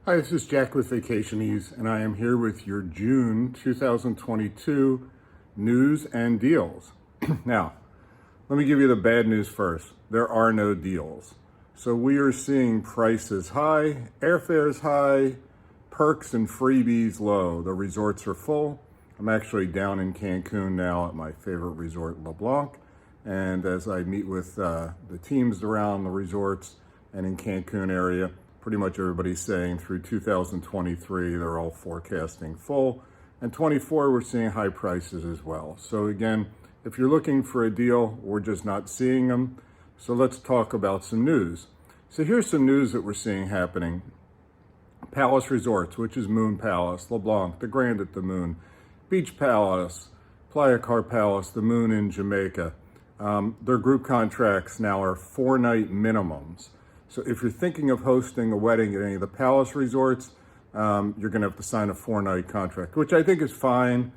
Hi, this is Jack with Vacationese, and I am here with your June 2022 news and deals. Now, let me give you the bad news first. There are no deals. So we are seeing prices high, airfares high, perks and freebies low. The resorts are full. I'm actually down in Cancun now at my favorite resort, LeBlanc. And as I meet with the teams around the resorts and in Cancun area, pretty much everybody's saying through 2023, they're all forecasting full. And 24, we're seeing high prices as well. So again, if you're looking for a deal, we're just not seeing them. So let's talk about some news. So here's some news that we're seeing happening. Palace Resorts, which is Moon Palace, LeBlanc, the Grand at the Moon, Beach Palace, Playa Car Palace, the Moon in Jamaica. Their group contracts now are 4-night minimums. So if you're thinking of hosting a wedding at any of the Palace Resorts, you're going to have to sign a 4-night contract, which I think is fine.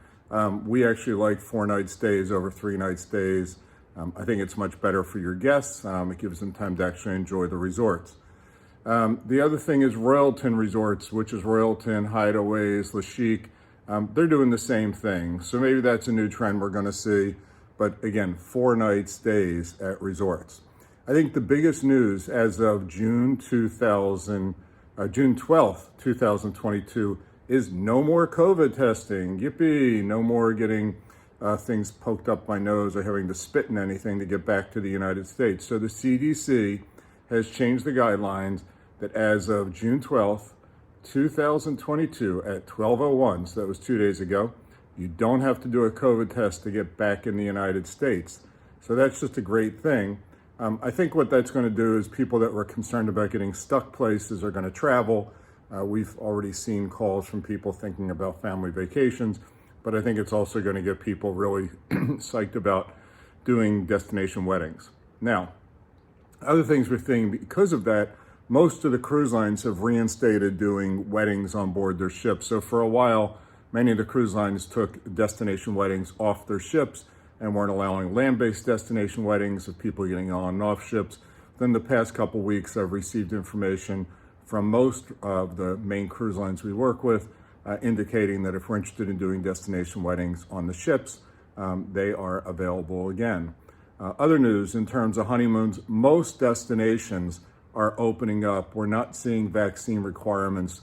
We actually like 4-night stays over 3-night stays. I think it's much better for your guests. It gives them time to actually enjoy the resorts. The other thing is Royalton Resorts, which is Royalton, Hideaways, Le Chic. They're doing the same thing. So maybe that's a new trend we're going to see. But again, 4-night stays at resorts. I think the biggest news as of June 12th, 2022, is no more COVID testing. Yippee! No more getting things poked up my nose or having to spit in anything to get back to the United States. So the CDC has changed the guidelines that as of June 12th, 2022 at 12:01, so that was 2 days ago, you don't have to do a COVID test to get back in the United States. So that's just a great thing. I think what that's going to do is people that were concerned about getting stuck places are going to travel. We've already seen calls from people thinking about family vacations, but I think it's also going to get people really psyched about doing destination weddings. Now, other things we're seeing because of that, most of the cruise lines have reinstated doing weddings on board their ships. So for a while, many of the cruise lines took destination weddings off their ships and weren't allowing land-based destination weddings of people getting on and off ships. Then the past couple weeks, I've received information from most of the main cruise lines we work with, indicating that if we're interested in doing destination weddings on the ships, they are available again. Other news in terms of honeymoons, most destinations are opening up. We're not seeing vaccine requirements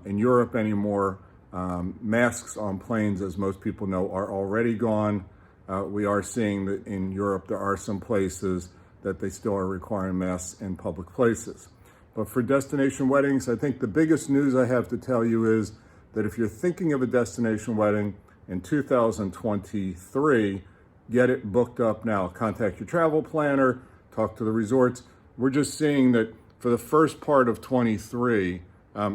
in Europe anymore. Masks on planes, as most people know, are already gone. We are seeing that in Europe, there are some places that they still are requiring masks in public places. But for destination weddings, I think the biggest news I have to tell you is that if you're thinking of a destination wedding in 2023, get it booked up now. Contact your travel planner, talk to the resorts. We're just seeing that for the first part of 23,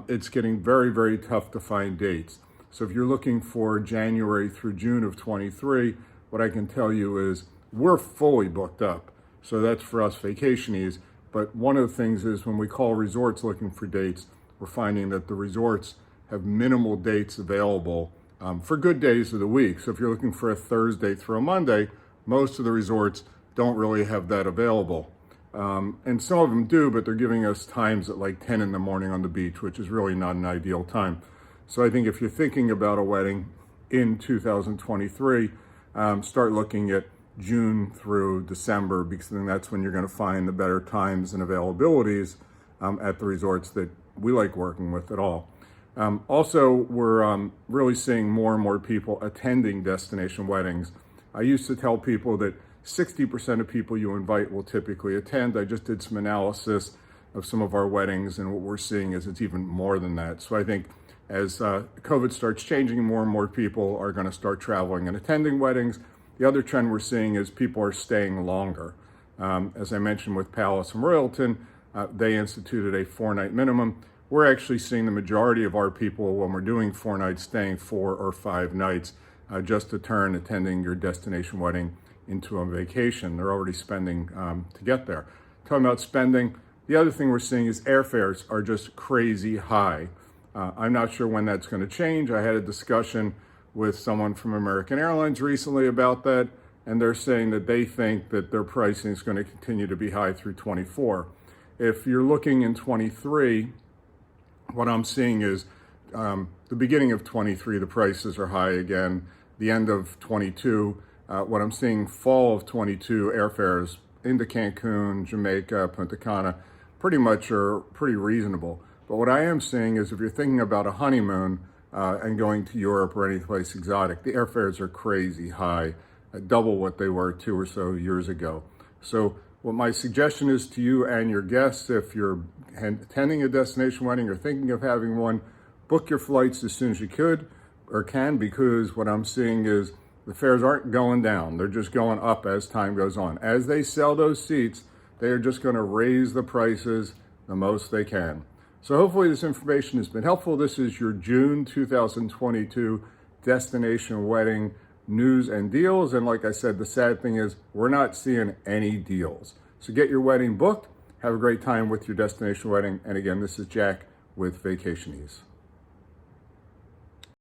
it's getting very, very tough to find dates. So if you're looking for January through June of 23, what I can tell you is we're fully booked up. So that's for us Vacationese. But one of the things is when we call resorts looking for dates, we're finding that the resorts have minimal dates available for good days of the week. So if you're looking for a Thursday through a Monday, most of the resorts don't really have that available. And some of them do, but they're giving us times at like 10 in the morning on the beach, which is really not an ideal time. So I think if you're thinking about a wedding in 2023, start looking at June through December, because then that's when you're going to find the better times and availabilities at the resorts that we like working with at all. Also, we're really seeing more and more people attending destination weddings. I used to tell people that 60% of people you invite will typically attend. I just did some analysis of some of our weddings, and what we're seeing is it's even more than that. So I think as COVID starts changing, more and more people are going to start traveling and attending weddings. The other trend we're seeing is people are staying longer. As I mentioned with Palace and Royalton, they instituted a 4-night minimum. We're actually seeing the majority of our people, when we're doing 4 nights, staying 4 or 5 nights, just to turn attending your destination wedding into a vacation. They're already spending to get there. Talking about spending, the other thing we're seeing is airfares are just crazy high. I'm not sure when that's going to change. I had a discussion with someone from American Airlines recently about that, and they're saying that they think that their pricing is going to continue to be high through 24. If you're looking in 23, what I'm seeing is the beginning of 23, the prices are high again. The end of 22, what I'm seeing fall of 22, airfares into Cancun, Jamaica, Punta Cana, pretty much are pretty reasonable. But what I am seeing is if you're thinking about a honeymoon and going to Europe or any place exotic, the airfares are crazy high, double what they were 2 or so years ago. So what my suggestion is to you and your guests, if you're attending a destination wedding or thinking of having one, book your flights as soon as you could or can, because what I'm seeing is the fares aren't going down. They're just going up as time goes on. As they sell those seats, they are just going to raise the prices the most they can. So hopefully this information has been helpful. This is your June 2022 destination wedding news and deals. And like I said, the sad thing is we're not seeing any deals. So get your wedding booked. Have a great time with your destination wedding. And again, this is Jack with Vacation Ease.